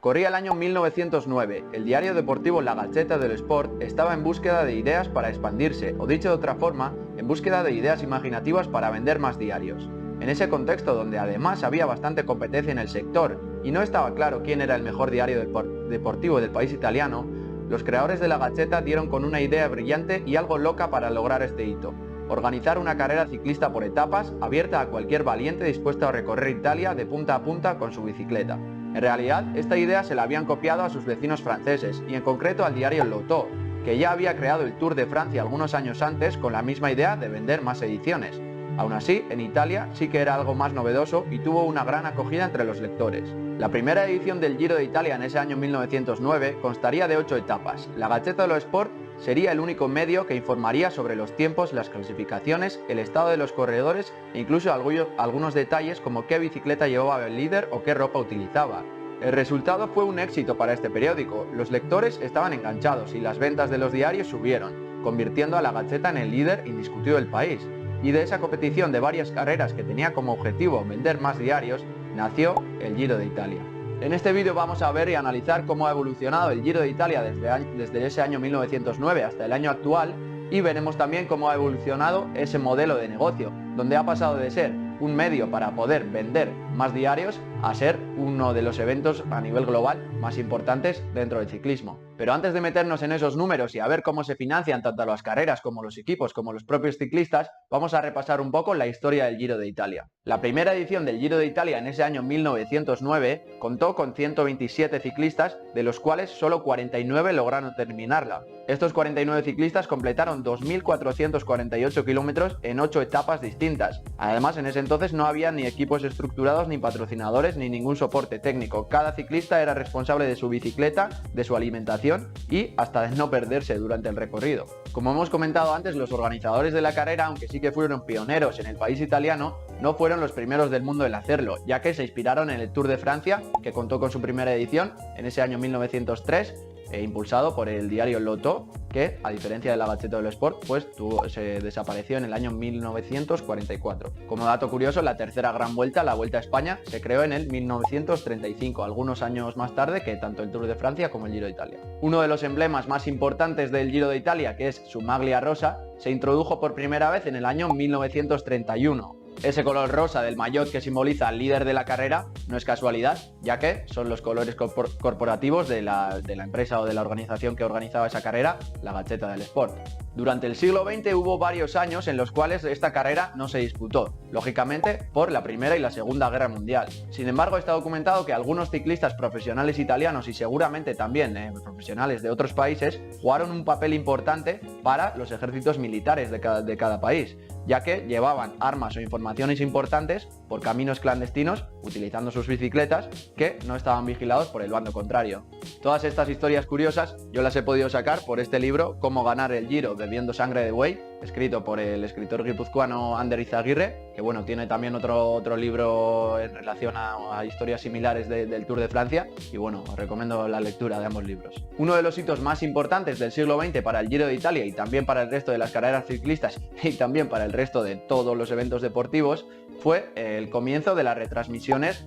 Corría el año 1909, el diario deportivo La Gazzetta dello Sport estaba en búsqueda de ideas para expandirse, o dicho de otra forma, en búsqueda de ideas imaginativas para vender más diarios. En ese contexto donde además había bastante competencia en el sector y no estaba claro quién era el mejor diario deportivo del país italiano, los creadores de La Gazzetta dieron con una idea brillante y algo loca para lograr este hito: organizar una carrera ciclista por etapas, abierta a cualquier valiente dispuesto a recorrer Italia de punta a punta con su bicicleta. En realidad, esta idea se la habían copiado a sus vecinos franceses, y en concreto al diario L'Auto, que ya había creado el Tour de Francia algunos años antes con la misma idea de vender más ediciones. Aún así, en Italia sí que era algo más novedoso y tuvo una gran acogida entre los lectores. La primera edición del Giro de Italia en ese año 1909 constaría de 8 etapas. La Gazzetta dello Sport sería el único medio que informaría sobre los tiempos, las clasificaciones, el estado de los corredores e incluso algunos detalles como qué bicicleta llevaba el líder o qué ropa utilizaba. El resultado fue un éxito para este periódico. Los lectores estaban enganchados y las ventas de los diarios subieron, convirtiendo a la Gazzetta en el líder indiscutido del país. Y de esa competición de varias carreras que tenía como objetivo vender más diarios, nació el Giro de Italia. En este vídeo vamos a ver y analizar cómo ha evolucionado el Giro de Italia desde ese año 1909 hasta el año actual, y veremos también cómo ha evolucionado ese modelo de negocio, donde ha pasado de ser un medio para poder vender más diarios a ser uno de los eventos a nivel global más importantes dentro del ciclismo. Pero antes de meternos en esos números y a ver cómo se financian tanto las carreras como los equipos como los propios ciclistas, vamos a repasar un poco la historia del Giro de Italia. La primera edición del Giro de Italia en ese año 1909 contó con 127 ciclistas, de los cuales solo 49 lograron terminarla. Estos 49 ciclistas completaron 2.448 kilómetros en 8 etapas distintas. Además, en ese entonces no había ni equipos estructurados, ni patrocinadores, ni ningún soporte técnico. Cada ciclista era responsable de su bicicleta, de su alimentación y hasta de no perderse durante el recorrido. Como hemos comentado antes, los organizadores de la carrera, aunque sí que fueron pioneros en el país italiano, no fueron los primeros del mundo en hacerlo, ya que se inspiraron en el Tour de Francia, que contó con su primera edición en ese año 1903, impulsado por el diario L'Auto, que, a diferencia de la Gazzetta dello Sport, pues se desapareció en el año 1944. Como dato curioso, la tercera gran vuelta, la Vuelta a España, se creó en el 1935, algunos años más tarde que tanto el Tour de Francia como el Giro de Italia. Uno de los emblemas más importantes del Giro de Italia, que es su maglia rosa, se introdujo por primera vez en el año 1931. Ese color rosa del maillot que simboliza al líder de la carrera no es casualidad, ya que son los colores corporativos de la empresa o de la organización que organizaba esa carrera, la Gazzetta dello Sport. Durante el siglo XX hubo varios años en los cuales esta carrera no se disputó, lógicamente por la Primera y la Segunda Guerra Mundial. Sin embargo, está documentado que algunos ciclistas profesionales italianos y seguramente también profesionales de otros países jugaron un papel importante para los ejércitos militares de cada país, ya que llevaban armas o informaciones importantes por caminos clandestinos utilizando sus bicicletas que no estaban vigilados por el bando contrario. Todas estas historias curiosas yo las he podido sacar por este libro, Cómo ganar el Giro bebiendo sangre de buey, escrito por el escritor guipuzcoano Ander Izaguirre, que bueno, tiene también otro libro en relación a historias similares del Tour de Francia, y bueno, os recomiendo la lectura de ambos libros. Uno de los hitos más importantes del siglo XX para el Giro de Italia y también para el resto de las carreras ciclistas y también para el resto de todos los eventos deportivos fue el comienzo de las retransmisiones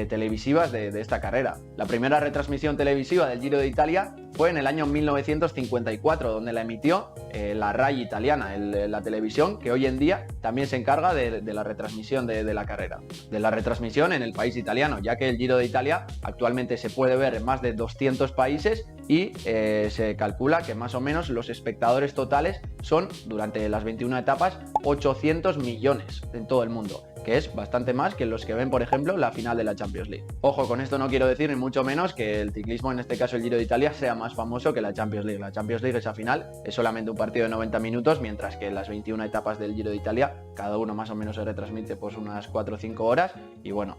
televisivas de esta carrera. La primera retransmisión televisiva del Giro de Italia fue en el año 1954, donde la emitió la RAI italiana, la televisión que hoy en día también se encarga de la retransmisión de la carrera, de la retransmisión en el país italiano, ya que el Giro de Italia actualmente se puede ver en más de 200 países y se calcula que más o menos los espectadores totales son, durante las 21 etapas, 800 millones en todo el mundo, que es bastante más que los que ven, por ejemplo, la final de la Champions League. Ojo, con esto no quiero decir ni mucho menos que el ciclismo, en este caso el Giro de Italia, sea más famoso que la Champions League. La Champions League, esa final, es solamente un partido de 90 minutos, mientras que las 21 etapas del Giro de Italia, cada uno más o menos se retransmite pues unas 4 o 5 horas, y bueno,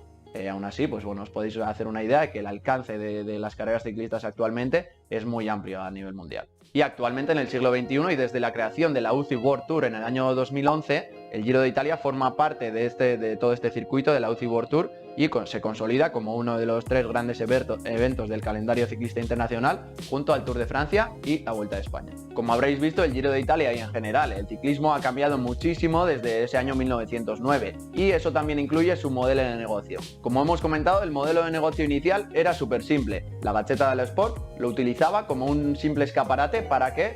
aún así, pues bueno, os podéis hacer una idea de que el alcance de las carreras ciclistas actualmente es muy amplio a nivel mundial. Y actualmente, en el siglo XXI y desde la creación de la UCI World Tour en el año 2011, el Giro de Italia forma parte de todo este circuito de la UCI World Tour, y se consolida como uno de los 3 grandes eventos del calendario ciclista internacional, junto al Tour de Francia y la Vuelta a España. Como habréis visto, el Giro de Italia y en general el ciclismo ha cambiado muchísimo desde ese año 1909, y eso también incluye su modelo de negocio. Como hemos comentado, el modelo de negocio inicial era súper simple. La Gazzetta dello Sport lo utilizaba como un simple escaparate para que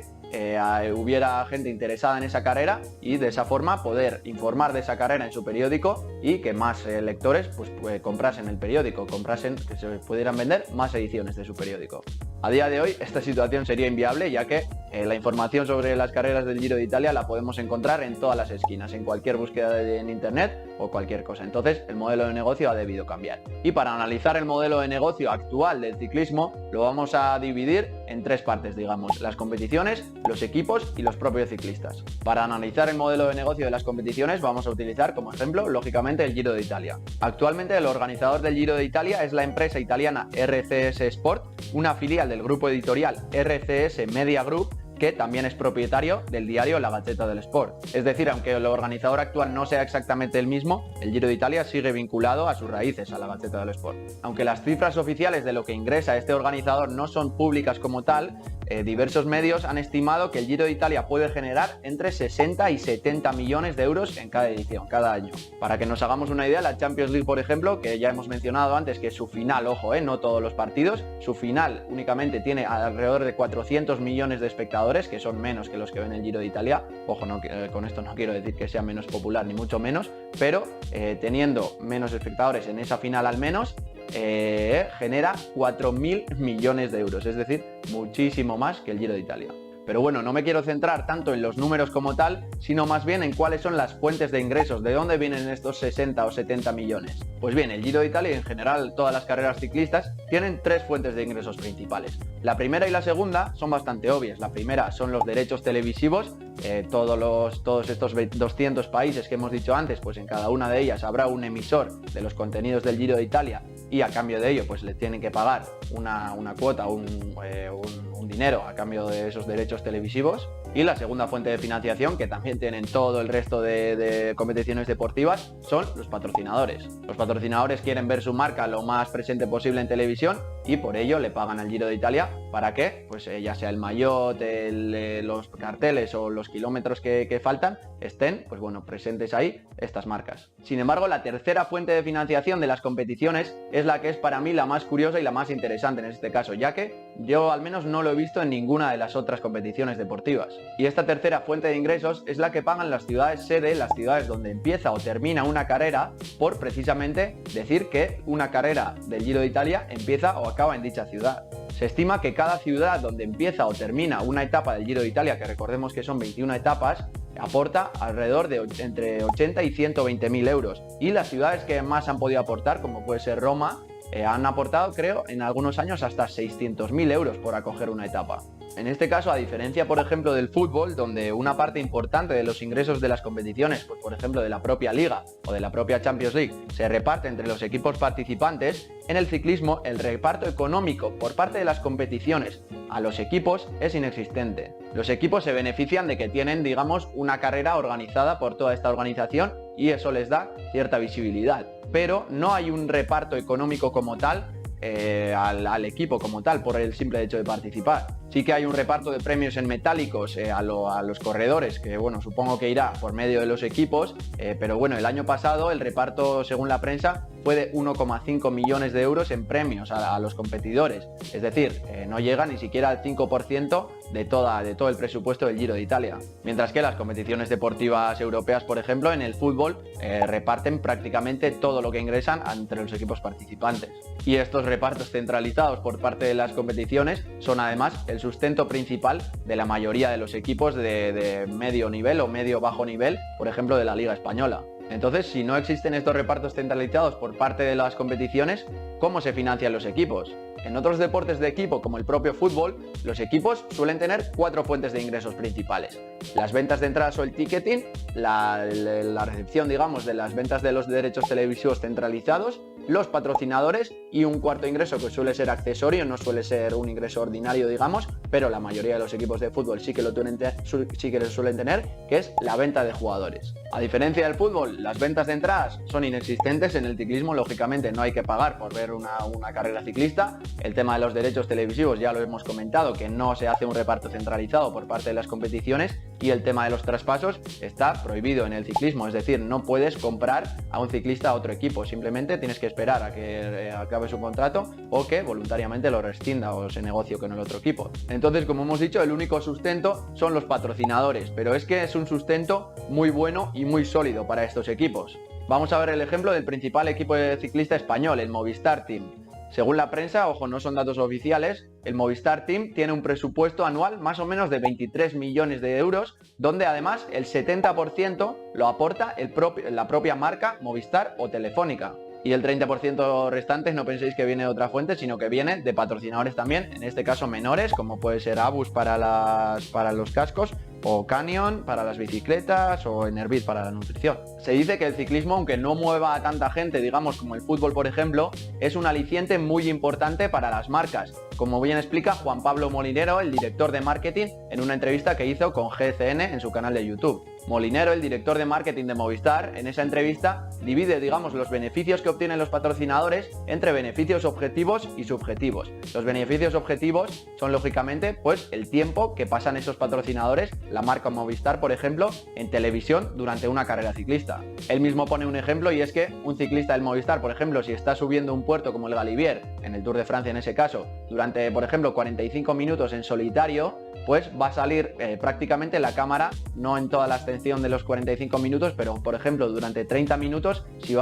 hubiera gente interesada en esa carrera y de esa forma poder informar de esa carrera en su periódico y que más lectores pues comprasen el periódico, que se pudieran vender más ediciones de su periódico. A día de hoy esta situación sería inviable, ya que la información sobre las carreras del Giro de Italia la podemos encontrar en todas las esquinas, en cualquier búsqueda en internet o cualquier cosa. Entonces el modelo de negocio ha debido cambiar. Y para analizar el modelo de negocio actual del ciclismo lo vamos a dividir en 3 partes, digamos: las competiciones, los equipos y los propios ciclistas. Para analizar el modelo de negocio de las competiciones vamos a utilizar como ejemplo, lógicamente, el Giro de Italia. Actualmente el organizador del Giro de Italia es la empresa italiana RCS Sport, una filial del grupo editorial RCS Media Group, que también es propietario del diario La Gazzetta dello Sport. Es decir, aunque el organizador actual no sea exactamente el mismo, el Giro de Italia sigue vinculado a sus raíces, a La Gazzetta dello Sport. Aunque las cifras oficiales de lo que ingresa este organizador no son públicas como tal, diversos medios han estimado que el Giro de Italia puede generar entre 60 y 70 millones de euros en cada edición, cada año. Para que nos hagamos una idea, la Champions League, por ejemplo, que ya hemos mencionado antes que su final, ojo, no todos los partidos, su final únicamente tiene alrededor de 400 millones de espectadores, que son menos que los que ven el Giro de Italia. Ojo, con esto no quiero decir que sea menos popular, ni mucho menos, pero teniendo menos espectadores en esa final al menos, genera 4.000 millones de euros, es decir, muchísimo más que el Giro de Italia. Pero bueno, no me quiero centrar tanto en los números como tal, sino más bien en cuáles son las fuentes de ingresos, de dónde vienen estos 60 o 70 millones. Pues bien, el Giro de Italia y en general todas las carreras ciclistas tienen 3 fuentes de ingresos principales. La primera y la segunda son bastante obvias. La primera son los derechos televisivos. Todos estos 200 países que hemos dicho antes, pues en cada una de ellas habrá un emisor de los contenidos del Giro de Italia, y a cambio de ello pues le tienen que pagar una cuota, un dinero a cambio de esos derechos televisivos. Y la segunda fuente de financiación, que también tienen todo el resto de competiciones deportivas, son los patrocinadores. Los patrocinadores quieren ver su marca lo más presente posible en televisión y por ello le pagan al Giro de Italia para que, pues ya sea el maillot, los carteles o los kilómetros que faltan, estén, pues bueno, presentes ahí estas marcas. Sin embargo, la tercera fuente de financiación de las competiciones es la que es para mí la más curiosa y la más interesante en este caso, ya que yo al menos no lo he visto en ninguna de las otras competiciones deportivas. Y esta tercera fuente de ingresos es la que pagan las ciudades sede, las ciudades donde empieza o termina una carrera, por precisamente decir que una carrera del Giro de Italia empieza o acaba en dicha ciudad. Se estima que cada ciudad donde empieza o termina una etapa del Giro de Italia, que recordemos que son 21 etapas, aporta alrededor de entre 80 y 120.000 euros. Y las ciudades que más han podido aportar, como puede ser Roma, han aportado, creo, en algunos años hasta 600.000 euros por acoger una etapa. En este caso, a diferencia, por ejemplo, del fútbol, donde una parte importante de los ingresos de las competiciones, pues por ejemplo de la propia Liga o de la propia Champions League, se reparte entre los equipos participantes, en el ciclismo el reparto económico por parte de las competiciones a los equipos es inexistente. Los equipos se benefician de que tienen, digamos, una carrera organizada por toda esta organización y eso les da cierta visibilidad, pero no hay un reparto económico como tal al equipo como tal por el simple hecho de participar. Sí que hay un reparto de premios en metálicos a los corredores, que bueno, supongo que irá por medio de los equipos, pero bueno, el año pasado el reparto, según la prensa, fue de 1,5 millones de euros en premios a los competidores, es decir, no llega ni siquiera al 5% de todo el presupuesto del Giro de Italia. Mientras que las competiciones deportivas europeas, por ejemplo, en el fútbol, reparten prácticamente todo lo que ingresan entre los equipos participantes. Y estos repartos centralizados por parte de las competiciones son además el sustento principal de la mayoría de los equipos de medio nivel o medio bajo nivel, por ejemplo, de la Liga Española. Entonces, si no existen estos repartos centralizados por parte de las competiciones, ¿cómo se financian los equipos? En otros deportes de equipo, como el propio fútbol, los equipos suelen tener 4 fuentes de ingresos principales: las ventas de entradas o el ticketing, la recepción, digamos, de las ventas de los derechos televisivos centralizados, los patrocinadores y un cuarto ingreso que suele ser accesorio, no suele ser un ingreso ordinario, digamos, pero la mayoría de los equipos de fútbol sí que lo suelen tener, que es la venta de jugadores. A diferencia del fútbol, las ventas de entradas son inexistentes. En el ciclismo, lógicamente, no hay que pagar por ver una carrera ciclista. El tema de los derechos televisivos ya lo hemos comentado, que no se hace un reparto centralizado por parte de las competiciones, y el tema de los traspasos está prohibido en el ciclismo, es decir, no puedes comprar a un ciclista a otro equipo, simplemente tienes que esperar a que acabe su contrato o que voluntariamente lo rescinda o se negocie con el otro equipo. Entonces, como hemos dicho, el único sustento son los patrocinadores, pero es que es un sustento muy bueno y muy sólido para estos equipos. Vamos a ver el ejemplo del principal equipo de ciclista español, el Movistar Team. Según la prensa, ojo, no son datos oficiales, el Movistar Team tiene un presupuesto anual más o menos de 23 millones de euros, donde además el 70% lo aporta la propia marca Movistar o Telefónica. Y el 30% restante no penséis que viene de otra fuente, sino que viene de patrocinadores también, en este caso menores, como puede ser Abus para los cascos, o Canyon para las bicicletas, o Enervit para la nutrición. Se dice que el ciclismo, aunque no mueva a tanta gente, digamos como el fútbol por ejemplo, es un aliciente muy importante para las marcas, como bien explica Juan Pablo Molinero, el director de marketing, en una entrevista que hizo con GCN en su canal de YouTube. Molinero, el director de marketing de Movistar, en esa entrevista divide, digamos, los beneficios que obtienen los patrocinadores entre beneficios objetivos y subjetivos. Los beneficios objetivos son, lógicamente, pues el tiempo que pasan esos patrocinadores, la marca Movistar, por ejemplo, en televisión durante una carrera ciclista. Él mismo pone un ejemplo, y es que un ciclista del Movistar, por ejemplo, si está subiendo un puerto como el Galibier, en el Tour de Francia en ese caso, durante, por ejemplo, 45 minutos en solitario, pues va a salir prácticamente la cámara, no en toda la extensión de los 45 minutos, pero por ejemplo durante 30 minutos, si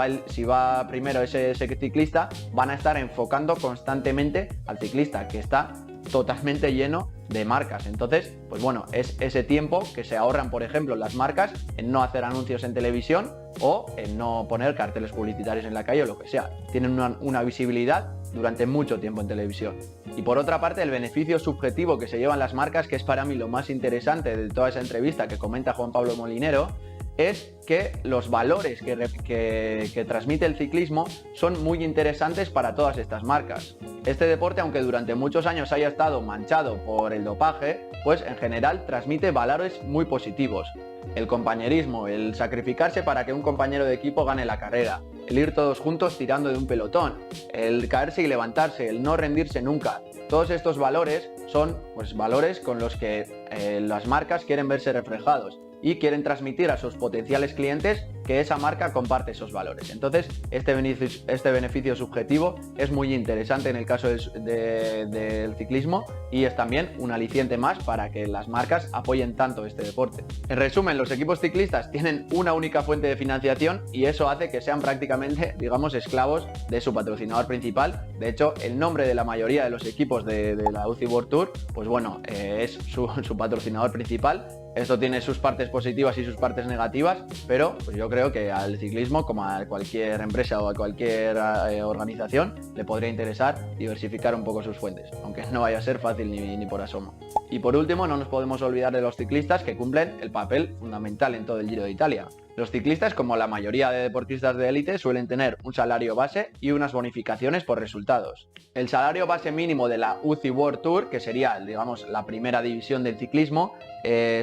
va primero ese ciclista, van a estar enfocando constantemente al ciclista, que está totalmente lleno de marcas. Entonces, pues bueno, es ese tiempo que se ahorran, por ejemplo, las marcas en no hacer anuncios en televisión o en no poner carteles publicitarios en la calle o lo que sea. Tienen una visibilidad durante mucho tiempo en televisión. Y por otra parte, el beneficio subjetivo que se llevan las marcas, que es para mí lo más interesante de toda esa entrevista que comenta Juan Pablo Molinero, es que los valores que transmite el ciclismo son muy interesantes para todas estas marcas. Este deporte, aunque durante muchos años haya estado manchado por el dopaje, pues en general transmite valores muy positivos. El compañerismo, el sacrificarse para que un compañero de equipo gane la carrera, el ir todos juntos tirando de un pelotón, el caerse y levantarse, el no rendirse nunca. Todos estos valores son pues valores con los que las marcas quieren verse reflejados y quieren transmitir a sus potenciales clientes que esa marca comparte esos valores. Entonces, este beneficio subjetivo es muy interesante en el caso del ciclismo, y es también un aliciente más para que las marcas apoyen tanto este deporte. En resumen, los equipos ciclistas tienen una única fuente de financiación, y eso hace que sean prácticamente, digamos, esclavos de su patrocinador principal. De hecho, el nombre de la mayoría de los equipos de la UCI World Tour, pues bueno, es su patrocinador principal. Esto tiene sus partes positivas y sus partes negativas, pero pues yo creo que al ciclismo, como a cualquier empresa o a cualquier organización, le podría interesar diversificar un poco sus fuentes, aunque no vaya a ser fácil ni por asomo. Y por último, no nos podemos olvidar de los ciclistas, que cumplen el papel fundamental en todo el Giro de Italia. Los ciclistas, como la mayoría de deportistas de élite, suelen tener un salario base y unas bonificaciones por resultados. El salario base mínimo de la UCI World Tour, que sería, digamos, la primera división del ciclismo,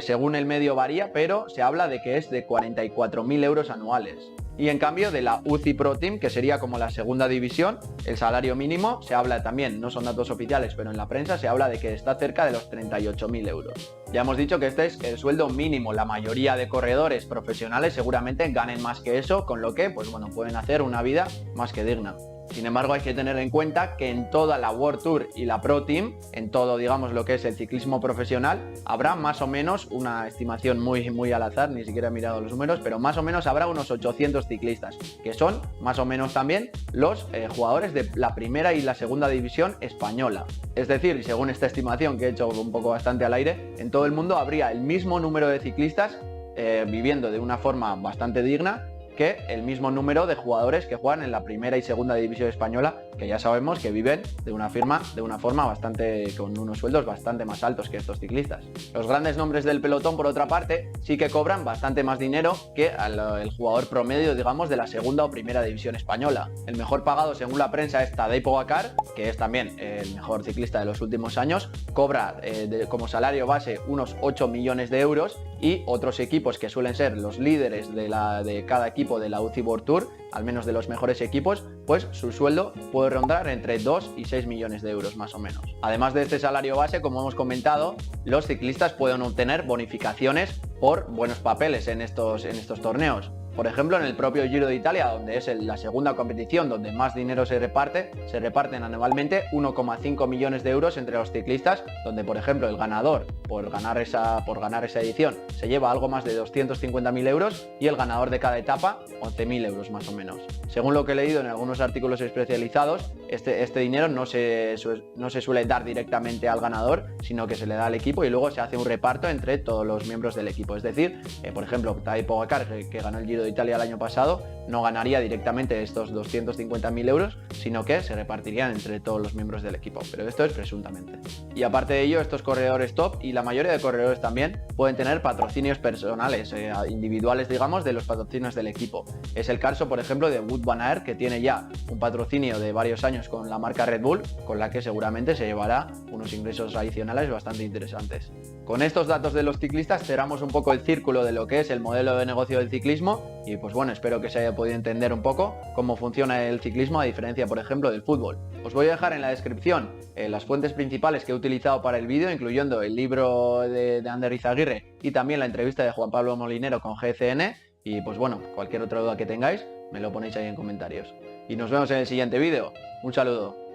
según el medio varía, pero se habla de que es de 44.000 euros anuales. Y en cambio de la UCI Pro Team, que sería como la segunda división, el salario mínimo se habla también, no son datos oficiales, pero en la prensa se habla de que está cerca de los 38.000 euros. Ya hemos dicho que este es el sueldo mínimo. La mayoría de corredores profesionales seguramente ganen más que eso, con lo que, pues bueno, pueden hacer una vida más que digna. Sin embargo, hay que tener en cuenta que en toda la World Tour y la Pro Team, en todo, digamos, lo que es el ciclismo profesional, habrá más o menos, una estimación muy al azar, ni siquiera he mirado los números, pero más o menos habrá unos 800 ciclistas, que son más o menos también los jugadores de la primera y la segunda división española. Es decir, según esta estimación que he hecho un poco bastante al aire, en todo el mundo habría el mismo número de ciclistas viviendo de una forma bastante digna que el mismo número de jugadores que juegan en la primera y segunda división española, que ya sabemos que viven de una forma bastante, con unos sueldos bastante más altos que estos ciclistas. Los grandes nombres del pelotón, por otra parte, sí que cobran bastante más dinero que el jugador promedio, digamos, de la segunda o primera división española. El mejor pagado, según la prensa, es Tadej Pogačar, que es también el mejor ciclista de los últimos años, cobra como salario base unos 8 millones de euros, y otros equipos que suelen ser los líderes de cada equipo de la UCI World Tour, al menos de los mejores equipos, pues su sueldo puede rondar entre 2 y 6 millones de euros más o menos. Además de este salario base, como hemos comentado, los ciclistas pueden obtener bonificaciones por buenos papeles en estos torneos. Por ejemplo, en el propio Giro de Italia, donde es la segunda competición donde más dinero se reparten anualmente 1,5 millones de euros entre los ciclistas, donde, por ejemplo, el ganador por ganar esa edición se lleva algo más de 250.000 euros y el ganador de cada etapa 11.000 euros más o menos. Según lo que he leído en algunos artículos especializados, este dinero no se suele dar directamente al ganador, sino que se le da al equipo y luego se hace un reparto entre todos los miembros del equipo. Es decir, por ejemplo, Tadej Pogačar, que ganó el Giro de Italia el año pasado, no ganaría directamente estos 250.000 euros, sino que se repartirían entre todos los miembros del equipo, pero esto es presuntamente. Y aparte de ello, estos corredores top, y la mayoría de corredores también, pueden tener patrocinios personales, individuales, digamos, de los patrocinios del equipo. Es el caso, por ejemplo, de Wout van Aert, que tiene ya un patrocinio de varios años con la marca Red Bull, con la que seguramente se llevará unos ingresos adicionales bastante interesantes. Con estos datos de los ciclistas cerramos un poco el círculo de lo que es el modelo de negocio del ciclismo y pues bueno, espero que se haya podido entender un poco cómo funciona el ciclismo a diferencia, por ejemplo, del fútbol. Os voy a dejar en la descripción las fuentes principales que he utilizado para el vídeo, incluyendo el libro de Ander Izaguirre y también la entrevista de Juan Pablo Molinero con GCN, y pues bueno, cualquier otra duda que tengáis me lo ponéis ahí en comentarios. Y nos vemos en el siguiente vídeo. Un saludo.